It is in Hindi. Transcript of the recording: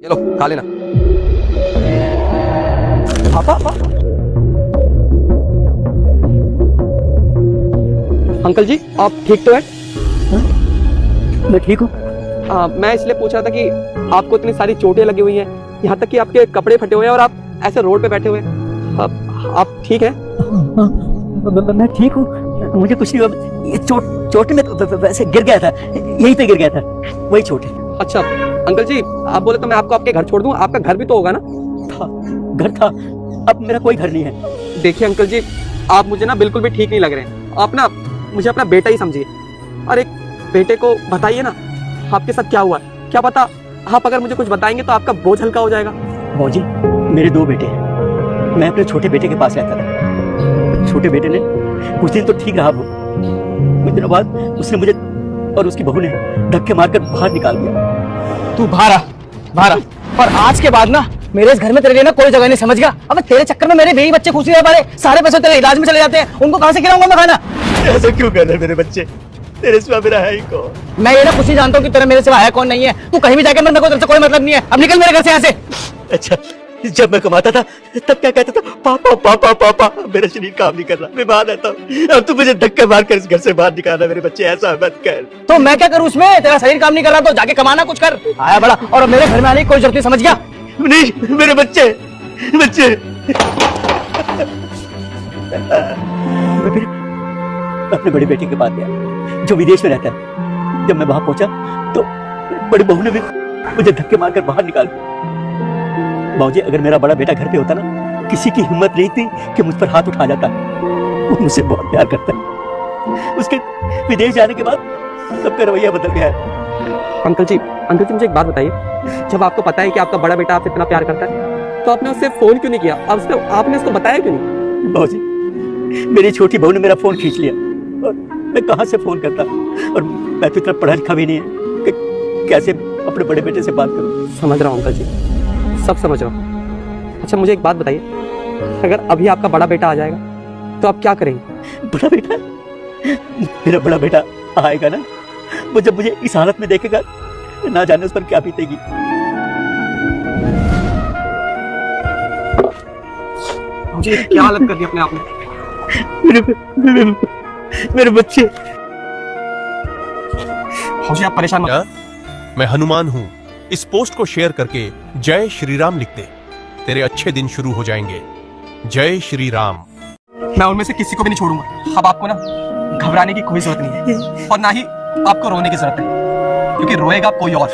ये लो खा लेना। पापा अंकल जी आप ठीक तो है? मैं ठीक हूँ। मैं इसलिए पूछ रहा था कि आपको इतनी सारी चोटें लगी हुई हैं, यहाँ तक कि आपके कपड़े फटे हुए हैं और आप ऐसे रोड पे बैठे हुए हैं। आप ठीक हैं? मैं ठीक हूँ, मुझे कुछ नहीं हुआ। ये चोट में तो वैसे गिर गया था, यहीं पे गिर गया था, वही चोट है। अच्छा अंकल जी आप बोले तो मैं आपको आपके घर छोड़ दूं, आपका घर भी तो होगा ना? घर था, अब मेरा कोई घर नहीं है। देखिए अंकल जी आप मुझे ना बिल्कुल भी ठीक नहीं लग रहे हैं। आप ना मुझे अपना बेटा ही समझिए और एक बेटे को बताइए ना आपके साथ क्या हुआ है। क्या पता आप अगर मुझे कुछ बताएंगे तो आपका बोझ हल्का हो जाएगा। मौजी मेरे 2 बेटे हैं, मैं अपने छोटे बेटे के पास रहता था। छोटे बेटे ने कुछ दिन तो ठीक रहा, वो कुछ दिनों बाद उसने मुझे और उसकी बहू ने धक्के मारकर बाहर निकाल दिया। तू बाहर और आज के बाद ना मेरे इस घर में तेरे लिए ना कोई जगह नहीं, समझ गया? अब तेरे चक्कर में मेरे बेही बच्चे खुश नहीं रह पा रहे, सारे पैसे तेरे इलाज में चले जाते हैं, उनको कहां से खिलाऊंगा मैं खाना? ऐसा क्यों कर रहे मेरे बच्चे? तेरे सिवा मेरा है ही कौन? मैं ये ना कुछ ही जानता हूँ कि तेरा मेरे सिवा है कौन नहीं है। तू कहीं भी जाके मेरे को तेरे से कोई मतलब नहीं है, अब निकल मेरे घर से यहाँ से। अच्छा, जब मैं कमाता था तब क्या कहता था? पापा पापा पापा। मेरा शरीर काम नहीं कर रहा, बीमार रहता हूँ, अब तू मुझे धक्के मार कर इस घर से बाहर निकालना। मेरे बच्चे ऐसा मत कर। तो मैं क्या करूँ उसमें? तेरा शरीर काम नहीं कर रहा तो जाके कमाना कुछ कर। आया बड़ा और अब मेरे घर में आने की कोई जरूरत नहीं, समझ गया? नहीं, मेरे बच्चे बच्चे मैं फिर अपने बड़े बेटे के पास गया जो विदेश में रहता है। जब मैं वहां पहुंचा तो बड़ी बहू ने भी मुझे धक्के मारकर बाहर निकाल दिया। बाबूजी अगर मेरा बड़ा बेटा घर पे होता ना, किसी की हिम्मत नहीं थी कि मुझ पर हाथ उठा जाता। वो मुझसे बहुत प्यार करता है। उसके विदेश जाने के बाद सबका रवैया बदल गया है। अंकल जी मुझे एक बात बताइए, जब आपको पता है कि आपका बड़ा बेटा आपसे इतना प्यार करता है तो आपने उससे फोन क्यों नहीं किया? आपने उसको बताया क्यों नहीं? बाबूजी मेरी छोटी बहू ने मेरा फोन खींच लिया और मैं कहां से फोन करता, और मैं तो इतना पढ़ा लिखा भी नहीं है कि कैसे अपने बड़े बेटे से बात करूं। समझ रहा हूँ अंकल जी, सब समझ रहा हूँ। अच्छा मुझे एक बात बताइए, अगर अभी आपका बड़ा बेटा आ जाएगा तो आप क्या करेंगे? बड़ा बेटा? मेरा बड़ा बेटा आएगा ना, वो जब मुझे इस हालत में देखेगा ना जाने उस पर क्या बीतेगी। मुझे क्या हालत कर दी अपने आप में। मेरे बच्चे। आप परेशान मत। मैं हनुमान हूँ। इस पोस्ट को शेयर करके जय श्री राम लिख दे, तेरे अच्छे दिन शुरू हो जाएंगे। जय श्री राम। मैं उनमें से किसी को भी नहीं छोड़ूंगा। अब आपको ना घबराने की कोई जरूरत नहीं है और ना ही आपको रोने की जरूरत है, क्योंकि रोएगा कोई और।